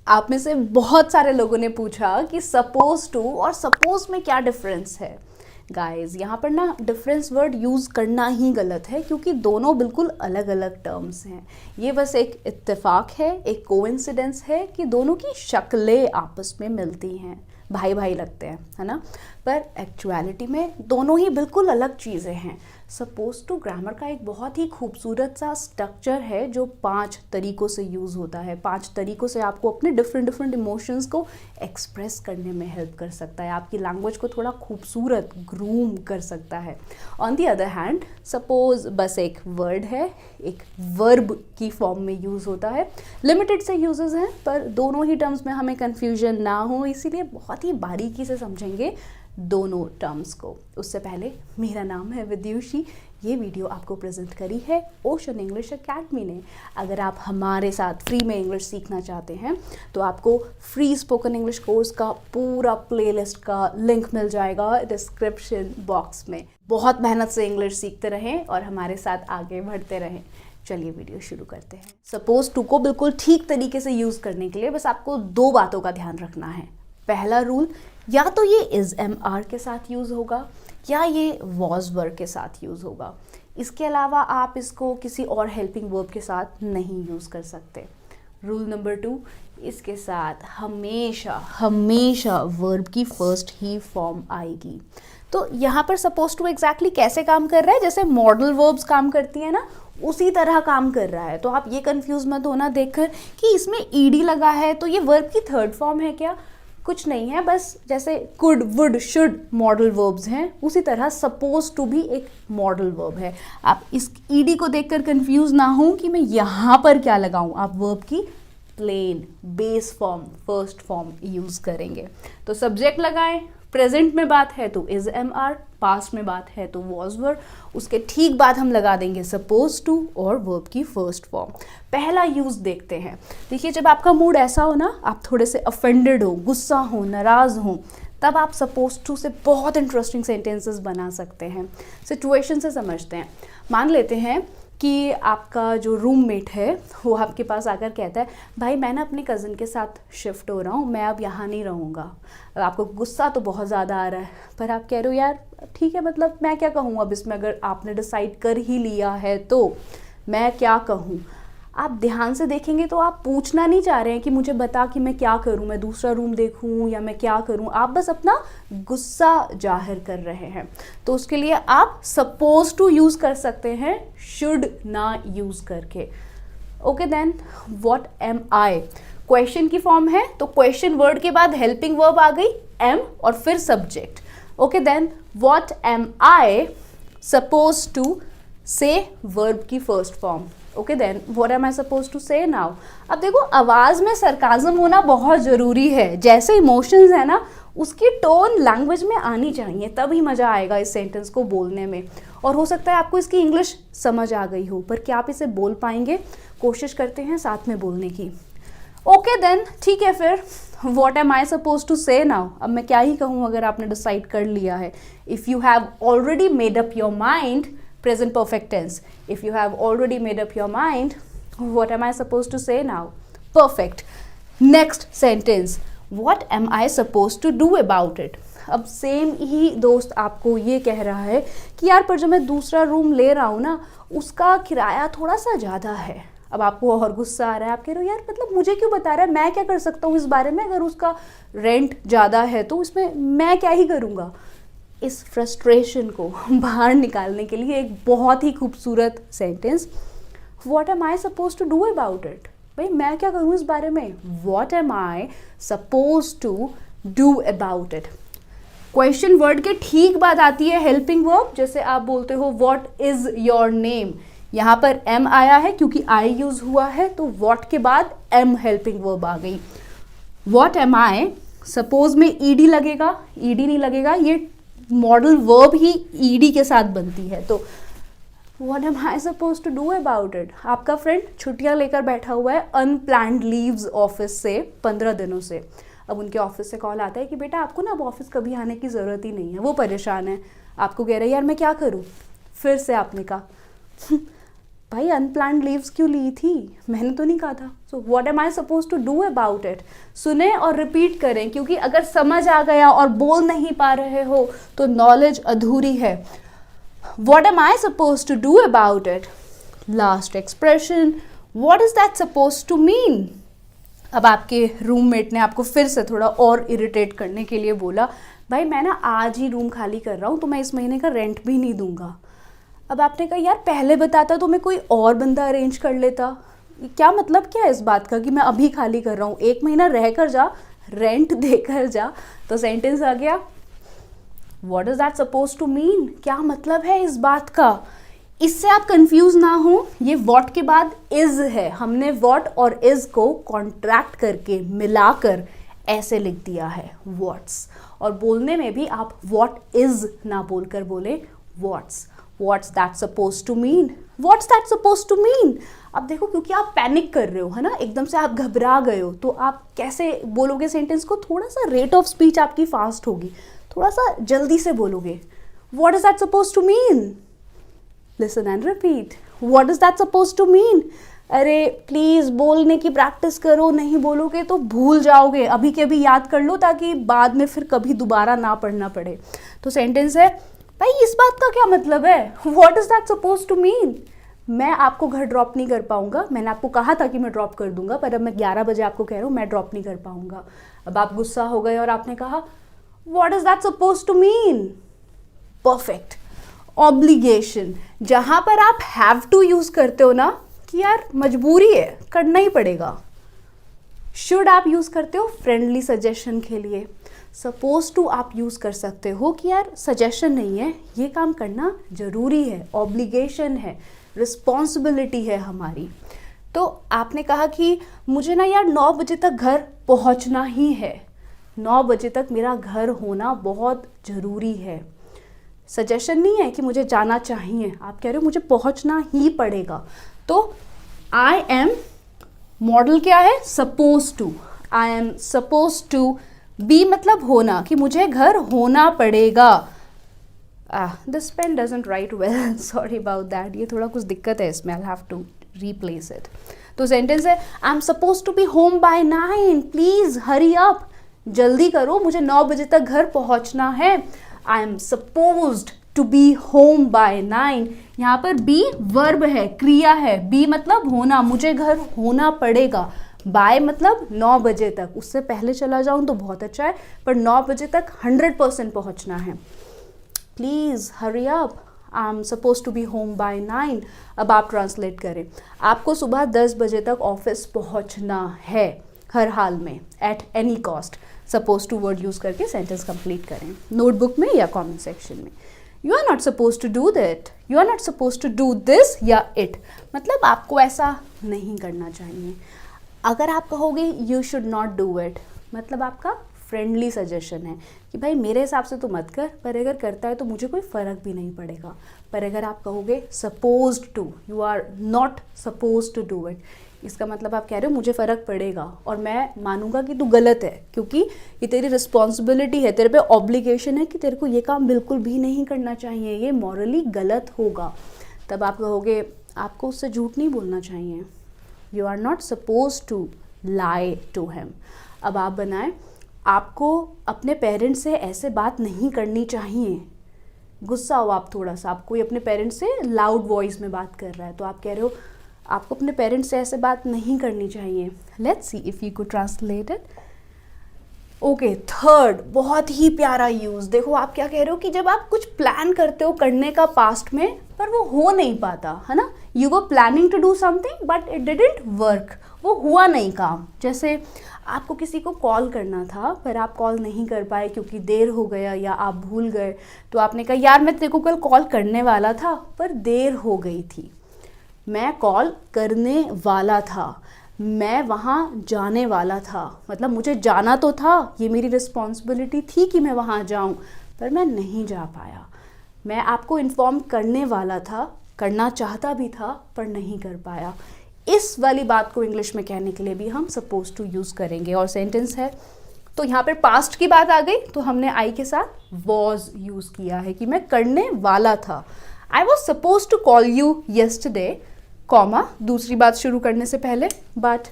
आप में से बहुत सारे लोगों ने पूछा कि सपोज टू और सपोज में क्या डिफरेंस है। गाइस, यहाँ पर ना डिफरेंस वर्ड यूज़ करना ही गलत है क्योंकि दोनों बिल्कुल अलग अलग टर्म्स हैं। ये बस एक इत्तेफाक है, एक कोइंसिडेंस है कि दोनों की शक्लें आपस में मिलती हैं, भाई भाई लगते हैं, है ना। पर एक्चुअलिटी में दोनों ही बिल्कुल अलग चीज़ें हैं। सपोज टू ग्रामर का एक बहुत ही खूबसूरत सा स्ट्रक्चर है जो 5 तरीक़ों से यूज़ होता है। 5 तरीक़ों से आपको अपने डिफरेंट इमोशंस को एक्सप्रेस करने में हेल्प कर सकता है, आपकी लैंग्वेज को थोड़ा खूबसूरत ग्रूम कर सकता है। On the other hand suppose बस एक वर्ड है, एक वर्ब की फॉर्म में यूज़ होता है। लिमिटेड से यूजेस हैं पर दोनों ही टर्म्स में हमें कन्फ्यूजन ना हो, इसीलिए बहुत ही बारीकी से समझेंगे दोनों टर्म्स को। उससे पहले, मेरा नाम है विद्युषी। ये वीडियो आपको प्रेजेंट करी है ओशन इंग्लिश एकेडमी ने। अगर आप हमारे साथ फ्री में इंग्लिश सीखना चाहते हैं तो आपको फ्री स्पोकन इंग्लिश कोर्स का पूरा प्लेलिस्ट का लिंक मिल जाएगा डिस्क्रिप्शन बॉक्स में। बहुत मेहनत से इंग्लिश सीखते रहें और हमारे साथ आगे बढ़ते रहें। चलिए वीडियो शुरू करते हैं। सपोज टू को बिल्कुल ठीक तरीके से यूज़ करने के लिए बस आपको 2 बातों का ध्यान रखना है। पहला रूल, या तो ये इज एम आर के साथ यूज़ होगा या ये वॉज वर्ब के साथ यूज़ होगा। इसके अलावा आप इसको किसी और हेल्पिंग वर्ब के साथ नहीं यूज़ कर सकते। रूल नंबर 2, इसके साथ हमेशा हमेशा वर्ब की फर्स्ट ही फॉर्म आएगी। तो यहाँ पर सपोज टू एग्जैक्टली कैसे काम कर रहा है, जैसे मॉडल वर्ब्स काम करती है ना, उसी तरह काम कर रहा है। तो आप ये कंफ्यूज मत होना देखकर कि इसमें ईडी लगा है तो ये वर्ब की थर्ड फॉर्म है क्या। कुछ नहीं है, बस जैसे could, would, should modal verbs हैं, उसी तरह सपोज टू भी एक मॉडल वर्ब है। आप इस ईडी को देखकर कंफ्यूज ना हो कि मैं यहाँ पर क्या लगाऊं। आप वर्ब की plain base form, first form use करेंगे। तो सब्जेक्ट लगाएं, प्रेजेंट में बात है तो इज एम आर, पास्ट में बात है तो वॉज वर्ब, उसके ठीक बाद हम लगा देंगे सपोज टू और वर्ब की फर्स्ट फॉर्म। पहला यूज़ देखते हैं। देखिए, जब आपका मूड ऐसा हो ना, आप थोड़े से अफेंडेड हो, गुस्सा हो, नाराज़ हो, तब आप सपोज टू से बहुत इंटरेस्टिंग सेंटेंसेस बना सकते हैं। सिचुएशन से समझते हैं। मान लेते हैं कि आपका जो रूममेट है वो आपके पास आकर कहता है, भाई मैं ना अपने कज़न के साथ शिफ्ट हो रहा हूँ, मैं अब यहाँ नहीं रहूँगा। आपको गुस्सा तो बहुत ज़्यादा आ रहा है, पर आप कह रहे हो यार ठीक है, मतलब मैं क्या कहूँ अब इसमें, अगर आपने डिसाइड कर ही लिया है तो मैं क्या कहूँ। आप ध्यान से देखेंगे तो आप पूछना नहीं चाह रहे हैं कि मुझे बता कि मैं क्या करूं, मैं दूसरा रूम देखूं या मैं क्या करूं। आप बस अपना गुस्सा जाहिर कर रहे हैं। तो उसके लिए आप सपोज टू यूज़ कर सकते हैं शुड ना यूज़ करके। Okay then, what M I question की फॉर्म है, तो क्वेश्चन वर्ड के बाद हेल्पिंग वर्ब आ गई एम और फिर subject. Okay then, what M I suppose to say verb की first form. Okay then, what M I suppose to say now. अब देखो, आवाज़ में सरकाज़म होना बहुत ज़रूरी है। जैसे इमोशंस है ना, उसकी टोन लैंग्वेज में आनी चाहिए, तभी मज़ा आएगा इस सेंटेंस को बोलने में। और हो सकता है आपको इसकी इंग्लिश समझ आ गई हो, पर क्या आप इसे बोल पाएंगे? कोशिश करते हैं साथ में बोलने की। ओके देन, ठीक है फिर, what M I suppose to say now. अब मैं क्या ही कहूँ अगर आपने डिसाइड कर लिया है। If you have already made up your mind, present perfect tense. If you have already made up your mind, what am I supposed to say now? Perfect. Next sentence. What am I supposed to do about it? अब same ही दोस्त आपको ये कह रहा है कि यार पर जो मैं दूसरा रूम ले रहा हूँ ना, उसका किराया थोड़ा सा ज़्यादा है। अब आपको और गुस्सा आ रहा है, आप कह रहे हो यार मतलब मुझे क्यों बता रहा है, मैं क्या कर सकता हूँ इस बारे में, अगर उसका रेंट ज़्यादा है तो इसमें मैं क्या ही करूँगा। इस फ्रस्ट्रेशन को बाहर निकालने के लिए एक बहुत ही खूबसूरत sentence, what M I suppose to do about it. भाई मैं क्या करूँ इस बारे में, व्हाट M I suppose to do about इट। क्वेश्चन वर्ड के ठीक बाद आती है हेल्पिंग वर्ब। जैसे आप बोलते हो व्हाट इज योर नेम, यहाँ पर एम आया है क्योंकि आई यूज हुआ है, तो व्हाट के बाद एम हेल्पिंग वर्ब आ गई। व्हाट एम आई सपोज में ईडी लगेगा, ईडी नहीं लगेगा, ये मॉडल वर्ब ही ईडी के साथ बनती है। तो what M I suppose to do about it. आपका फ्रेंड छुट्टियां लेकर बैठा हुआ है अनप्लान्ड लीव्स ऑफिस से 15 दिनों से। अब उनके ऑफिस से कॉल आता है कि बेटा आपको ना अब ऑफिस कभी आने की ज़रूरत ही नहीं है। वो परेशान है, आपको कह रहे हैं यार मैं क्या करूँ। फिर से आपने कहा भाई अनप्लान्ड लीव्स क्यों ली थी, मैंने तो नहीं कहा था. So what M I suppose to do about it. सुने और रिपीट करें, क्योंकि अगर समझ आ गया और बोल नहीं पा रहे हो तो नॉलेज अधूरी है. What M I suppose to do about it. Last expression, what is that suppose to mean. अब आपके रूममेट ने आपको फिर से थोड़ा और इरिटेट करने के लिए बोला, भाई मैं ना आज ही रूम खाली कर रहा हूँ तो मैं इस महीने का रेंट भी नहीं दूंगा. अब आपने कहा यार पहले बताता तो मैं कोई और बंदा अरेंज कर लेता. क्या मतलब क्या है इस बात का कि मैं अभी खाली कर रहा हूँ, 1 महीना रह कर जा, रेंट देकर जा. तो सेंटेंस आ गया, what is that suppose to mean. क्या मतलब है इस बात का. इससे आप कंफ्यूज ना हो, ये व्हाट के बाद इज है. हमने व्हाट और इज को कॉन्ट्रैक्ट करके मिलाकर ऐसे लिख दिया है व्हाट्स. और बोलने में भी आप व्हाट इज ना बोलकर बोले what's. What's that suppose to mean. What's that suppose to mean. अब देखो, क्योंकि आप पैनिक कर रहे हो है ना, एकदम से आप घबरा गए हो, तो आप कैसे बोलोगे सेंटेंस को. थोड़ा सा रेट ऑफ स्पीच आपकी फास्ट होगी, थोड़ा सा जल्दी से बोलोगे. What is that suppose to mean. Listen and repeat. What is that suppose to mean. अरे प्लीज बोलने की प्रैक्टिस करो, नहीं बोलोगे तो भूल जाओगे. अभी के अभी याद कर लो ताकि बाद में फिर कभी दोबारा ना पढ़ना पड़े. तो सेंटेंस है, भाई इस बात का क्या मतलब है. What is that suppose to mean. मैं आपको घर ड्रॉप नहीं कर पाऊंगा. मैंने आपको कहा था कि मैं ड्रॉप कर दूंगा, पर अब मैं 11 बजे आपको कह रहा हूँ मैं ड्रॉप नहीं कर पाऊंगा. अब आप गुस्सा हो गए और आपने कहा what is that suppose to mean. Perfect. Obligation, जहां पर आप हैव टू यूज करते हो ना कि यार मजबूरी है, करना ही पड़ेगा. शुड आप यूज करते हो फ्रेंडली सजेशन के लिए. सपोज टू आप यूज कर सकते हो कि यार सजेशन नहीं है, ये काम करना जरूरी है, ऑब्लिगेशन है, रिस्पॉन्सिबिलिटी है हमारी. तो आपने कहा कि मुझे ना यार 9 बजे तक घर पहुंचना ही है. 9 बजे तक मेरा घर होना बहुत जरूरी है. सजेशन नहीं है कि मुझे जाना चाहिए, आप कह रहे हो मुझे पहुंचना ही पड़ेगा. तो आई एम, मॉडल क्या है, suppose to. I am suppose to be मतलब होना, कि मुझे घर होना पड़ेगा. This pen doesn't write well, sorry about that. ये थोड़ा कुछ दिक्कत है इसमें, I have to replace it. तो सेंटेंस है, I am suppose to be home by 9, please hurry up. जल्दी करो, मुझे 9 बजे तक घर पहुंचना है. I am supposed to be home by 9. यहाँ पर बी वर्ब है, क्रिया है. बी मतलब होना, मुझे घर होना पड़ेगा. बाय मतलब 9 बजे तक. उससे पहले चला जाऊं तो बहुत अच्छा है, पर 9 बजे तक 100% पहुंचना है. Please hurry up, I am suppose to be home by 9. अब आप ट्रांसलेट करें. आपको सुबह 10 बजे तक ऑफिस पहुंचना है हर हाल में, at any cost. Suppose to word use करके सेंटेंस कंप्लीट करें, नोटबुक में या कमेंट सेक्शन में. You are not suppose to do that, you are not suppose to do this या इट. मतलब आपको ऐसा नहीं करना चाहिए. अगर आप कहोगे you should not do it, मतलब आपका फ्रेंडली सजेशन है कि भाई मेरे हिसाब से तो मत कर, पर अगर करता है तो मुझे कोई फ़र्क भी नहीं पड़ेगा. पर अगर आप कहोगे supposed to, you are not suppose to do it, इसका मतलब आप कह रहे हो मुझे फ़र्क पड़ेगा और मैं मानूंगा कि तू गलत है, क्योंकि ये तेरी रिस्पॉन्सिबिलिटी है, तेरे पे ऑब्लिगेशन है कि तेरे को ये काम बिल्कुल भी नहीं करना चाहिए, ये मॉरली गलत होगा. तब आप कहोगे आपको उससे झूठ नहीं बोलना चाहिए. You are not suppose to lie to him. अब आप बनाएं, आपको अपने पेरेंट्स से ऐसे बात नहीं करनी चाहिए. गुस्सा हो आप थोड़ा सा, आप कोई अपने पेरेंट्स से लाउड वॉइस में बात कर रहा है, तो आप कह रहे हो आपको अपने पेरेंट्स से ऐसे बात नहीं करनी चाहिए. Let's see if you could translate it. Okay, third बहुत ही प्यारा यूज. देखो आप क्या कह रहे हो कि जब आप कुछ प्लान करते हो करने का पास्ट में, पर वो हो नहीं पाता है ना. You were planning to do something but it didn't work, वो हुआ नहीं काम. जैसे आपको किसी को कॉल करना था पर आप कॉल नहीं कर पाए क्योंकि देर हो गया या आप भूल गए. तो आपने कहा यार मैं तेरे को कल कॉल करने वाला था पर देर हो गई थी. मैं कॉल करने वाला था, मैं वहाँ जाने वाला था, मतलब मुझे जाना तो था, ये मेरी रिस्पॉन्सिबिलिटी थी कि मैं वहाँ जाऊँ, पर मैं नहीं जा पाया. मैं आपको इन्फॉर्म करने वाला था, करना चाहता भी था पर नहीं कर पाया. इस वाली बात को इंग्लिश में कहने के लिए भी हम सपोज टू यूज़ करेंगे. और सेंटेंस है तो यहाँ पर पास्ट की बात आ गई तो हमने आई के साथ वॉज यूज़ किया है कि मैं करने वाला था. I was suppose to call you yesterday comma दूसरी बात शुरू करने से पहले, but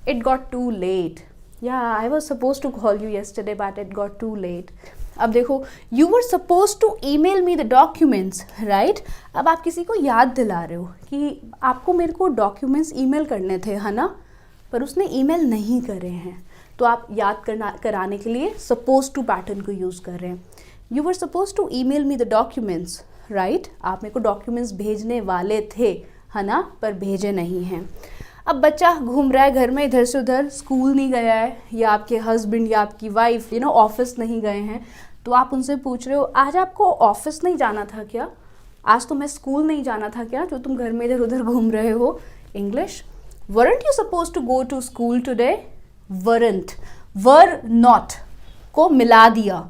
it got too late, या I was suppose to call you yesterday but it got too late. अब देखो, you were suppose to email me the documents, right. अब आप किसी को याद दिला रहे हो कि आपको मेरे को डॉक्यूमेंट्स ईमेल करने थे, है ना, पर उसने ईमेल नहीं करे हैं, तो आप याद कराने के लिए सपोज टू पैटर्न को यूज़ कर रहे हैं। You were suppose to email me the documents, right. आप मेरे को डॉक्यूमेंट्स भेजने वाले थे, है ना, पर भेजे नहीं हैं। अब बच्चा घूम रहा है घर में इधर से उधर, स्कूल नहीं गया है, या आपके हस्बैंड या आपकी वाइफ ऑफिस नहीं गए हैं, तो आप उनसे पूछ रहे हो आज आपको ऑफिस नहीं जाना था क्या, आज तुम्हें स्कूल नहीं जाना था क्या, जो तुम घर में इधर उधर घूम रहे हो। English, weren't you supposed to go to school today? weren't, were not को मिला दिया,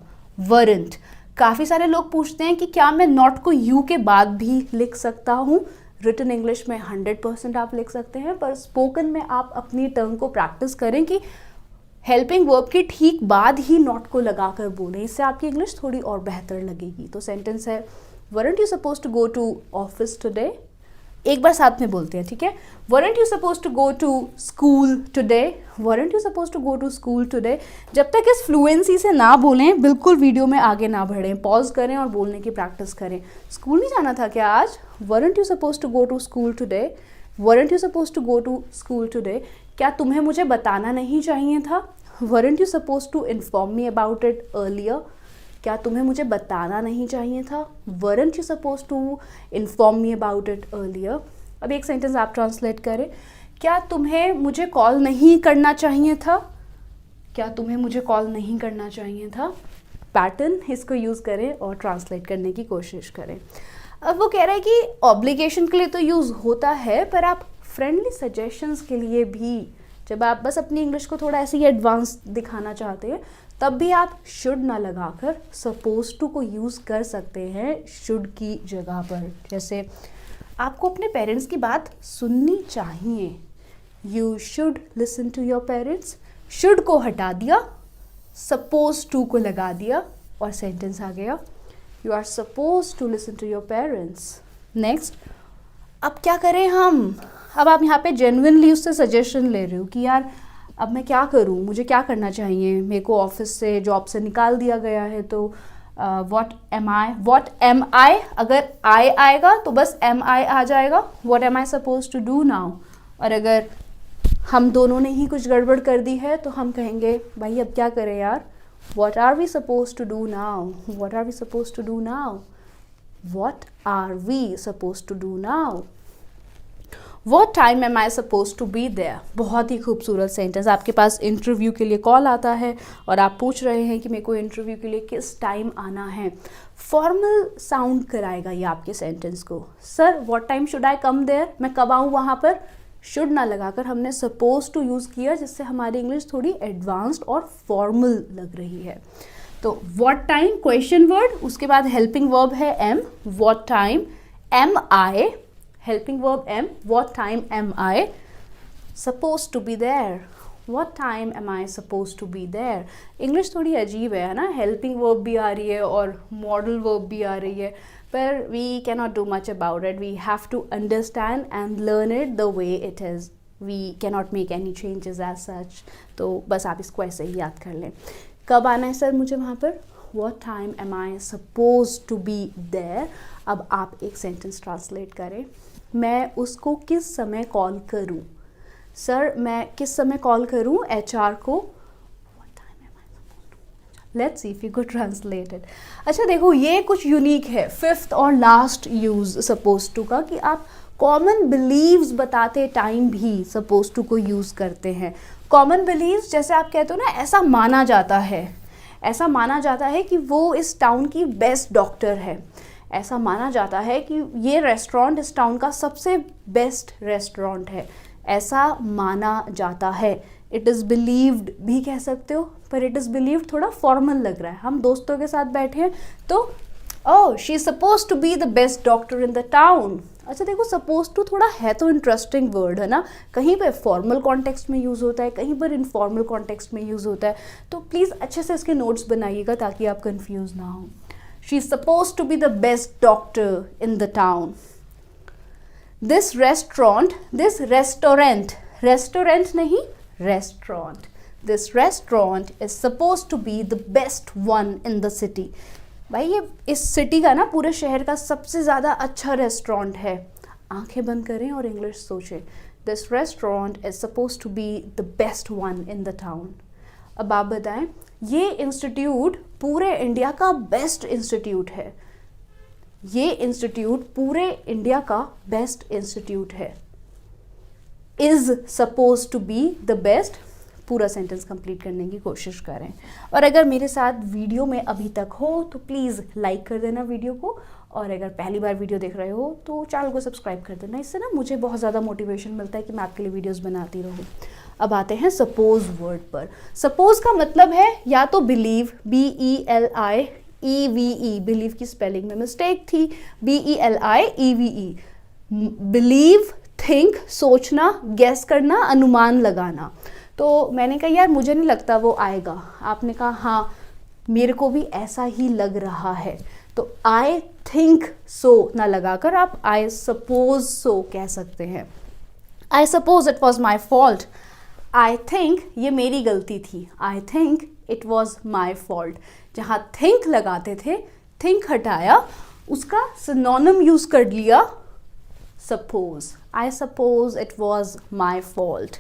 weren't। काफ़ी सारे लोग पूछते हैं कि क्या मैं not को you के बाद भी लिख सकता हूँ। रिटन इंग्लिश में 100% आप लिख सकते हैं, पर स्पोकन में आप अपनी टर्म को प्रैक्टिस करें कि हेल्पिंग वर्ब के ठीक बाद ही नॉट को लगाकर बोलें, इससे आपकी इंग्लिश थोड़ी और बेहतर लगेगी। तो सेंटेंस है, weren't you supposed to go to office today? एक बार साथ में बोलते हैं, ठीक है। weren't you supposed to go to school today? weren't you supposed to go to school today? जब तक इस फ्लुएंसी से ना बोलें, बिल्कुल वीडियो में आगे ना बढ़ें, पॉज करें और बोलने की प्रैक्टिस करें। स्कूल नहीं जाना था क्या आज? weren't you supposed to go to school today? weren't you supposed to go to school today? क्या तुम्हें मुझे बताना नहीं चाहिए था? weren't you supposed to inform me about it earlier? क्या तुम्हें मुझे बताना नहीं चाहिए था? weren't you supposed to inform me about it earlier? अब एक सेंटेंस आप ट्रांसलेट करें, क्या तुम्हें मुझे कॉल नहीं करना चाहिए था? क्या तुम्हें मुझे कॉल नहीं करना चाहिए था? पैटर्न इसको यूज़ करें और ट्रांसलेट करने की कोशिश करें। अब वो कह रहा है कि ऑब्लिगेशन के लिए तो यूज़ होता है, पर आप फ्रेंडली सजेशंस के लिए भी, जब आप बस अपनी इंग्लिश को थोड़ा ऐसे ही एडवांस दिखाना चाहते हैं, तब भी आप शुड ना लगाकर सपोज टू को यूज़ कर सकते हैं शुड की जगह पर। जैसे आपको अपने पेरेंट्स की बात सुननी चाहिए, you should listen to your parents. Should को हटा दिया, सपोज टू को लगा दिया और सेंटेंस आ गया, you are suppose to listen to your parents. Next, अब क्या करें हम? अब आप यहाँ पे जेन्युइनली उससे सजेशन ले रहे हो कि यार अब मैं क्या करूँ, मुझे क्या करना चाहिए, मेरे को ऑफिस से जॉब से निकाल दिया गया है, तो व्हाट एम आई, अगर आई आएगा तो बस एम आई आ जाएगा, what M I suppose to do now. और अगर हम दोनों ने ही कुछ गड़बड़ कर दी है तो हम कहेंगे भाई अब क्या करें यार, what are we suppose to do now, what are we suppose to do now, what are we suppose to do now. What time am I supposed to be there? बहुत ही खूबसूरत सेंटेंस। आपके पास इंटरव्यू के लिए call आता है और आप पूछ रहे हैं कि मेरे को इंटरव्यू के लिए किस टाइम आना है। फॉर्मल साउंड कराएगा ये आपके सेंटेंस को। Sir what time should I come there, मैं कब आऊँ वहाँ पर? शुड ना लगाकर हमने सपोज टू यूज़ किया, जिससे हमारी इंग्लिश थोड़ी एडवांस्ड और फॉर्मल लग रही है। तो व्हाट टाइम क्वेश्चन वर्ड, उसके बाद हेल्पिंग वर्ब है am, what time, am I, helping verb am, what time am I supposed to be there, what time am I supposed to be there। English थोड़ी अजीब है ना, helping verb भी आ रही है और modal verb भी आ रही है, पर we cannot do much about it, we have to understand and learn it the way it is, we cannot make any changes as such। तो बस आप इसको ऐसे ही याद कर लें। कब आना है सर मुझे वहाँ पर? what time am I supposed to be there। अब आप एक सेंटेंस ट्रांसलेट करें, मैं उसको किस समय कॉल करूं? सर मैं किस समय कॉल करूं HR को? Let's see if you could translate it. अच्छा देखो, ये कुछ यूनिक है, फिफ्थ और लास्ट यूज सपोज टू का, कि आप कॉमन बिलीव्स बताते टाइम भी सपोज टू को यूज़ करते हैं। कॉमन बिलीव्स जैसे आप कहते हो ना, ऐसा माना जाता है, ऐसा माना जाता है कि वो इस टाउन की बेस्ट डॉक्टर है, ऐसा माना जाता है कि ये रेस्टोरेंट इस टाउन का सबसे बेस्ट रेस्टोरेंट है, ऐसा माना जाता है। इट इज़ बिलीव्ड भी कह सकते हो, पर इट इज़ बिलीव्ड थोड़ा फॉर्मल लग रहा है। हम दोस्तों के साथ बैठे हैं तो oh she is suppose to be the best doctor in the town. अच्छा देखो, सपोज टू थोड़ा है तो इंटरेस्टिंग वर्ड है ना, कहीं पर फॉर्मल कॉन्टेक्स्ट में यूज़ होता है, कहीं पर इनफॉर्मल कॉन्टेक्स्ट में यूज़ होता है। तो प्लीज़ अच्छे से इसके नोट्स बनाइएगा ताकि आप कंफ्यूज ना हो। She is supposed to be the best doctor in the town। This restaurant, this restaurant, restaurant नहीं restaurant, this restaurant is suppose to be the best one in the city. भाई ये इस city का ना, पूरे शहर का सबसे ज़्यादा अच्छा रेस्टोरेंट है। आंखें बंद करें और इंग्लिश सोचें। This restaurant is suppose to be the best one in the town. अब आप बताएं, ये इंस्टीट्यूट पूरे इंडिया का बेस्ट इंस्टीट्यूट है। ये इंस्टीट्यूट पूरे इंडिया का बेस्ट इंस्टीट्यूट है। Is suppose to be the best. पूरा सेंटेंस कंप्लीट करने की कोशिश करें। और अगर मेरे साथ वीडियो में अभी तक हो तो प्लीज़ लाइक कर देना वीडियो को, और अगर पहली बार वीडियो देख रहे हो तो चैनल को सब्सक्राइब कर देना। इससे ना मुझे बहुत ज़्यादा मोटिवेशन मिलता है कि मैं आपके लिए वीडियोस बनाती रहूँ। अब आते हैं सपोज वर्ड पर। सपोज का मतलब है या तो बिलीव, BELIEVE, बिलीव की स्पेलिंग में मिस्टेक थी, BELIEVE। बिलीव, थिंक, सोचना, गेस करना, अनुमान लगाना। तो मैंने कहा यार मुझे नहीं लगता वो आएगा। आपने कहा हाँ मेरे को भी ऐसा ही लग रहा है। तो आई थिंक सो ना लगाकर आप आई सपोज सो कह सकते हैं। I suppose it was my fault. I think ये मेरी गलती थी। I think it was my fault. जहाँ थिंक लगाते थे, थिंक हटाया, उसका सिनोनिम यूज कर लिया suppose. I suppose it was my fault.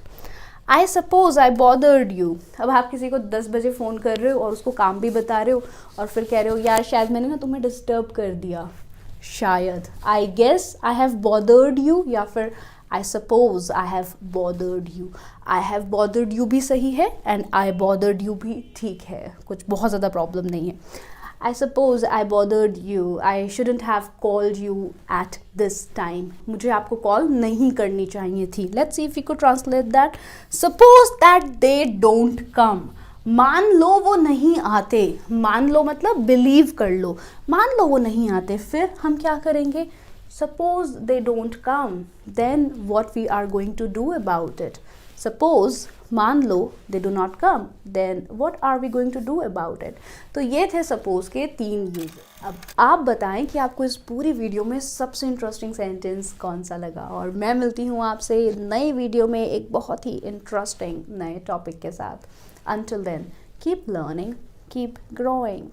I suppose I bothered you. अब आप किसी को 10 बजे फ़ोन कर रहे हो और उसको काम भी बता रहे हो और फिर कह रहे हो यार शायद मैंने ना तुम्हें डिस्टर्ब कर दिया। शायद, I guess I have bothered you, या फिर I suppose I have bothered you. I have bothered you भी सही है एंड आई बॉदर्ड यू भी ठीक है, कुछ बहुत ज़्यादा प्रॉब्लम नहीं है। I suppose I bothered you. I shouldn't have called you at this time. मुझे आपको कॉल नहीं करनी चाहिए थी। Let's see if we could translate that. Suppose that they don't come. मान लो वो नहीं आते। मान लो मतलब बिलीव कर लो। मान लो वो नहीं आते, फिर हम क्या करेंगे? Suppose they don't come. Then what we are going to do about it? Suppose मान लो they do not come, then what are we going to do about it? तो ये थे सपोज के 3 यूज। अब आप बताएं कि आपको इस पूरी वीडियो में सबसे इंटरेस्टिंग सेंटेंस कौन सा लगा, और मैं मिलती हूँ आपसे नई वीडियो में एक बहुत ही इंटरेस्टिंग नए टॉपिक के साथ। Until then, keep learning, keep growing.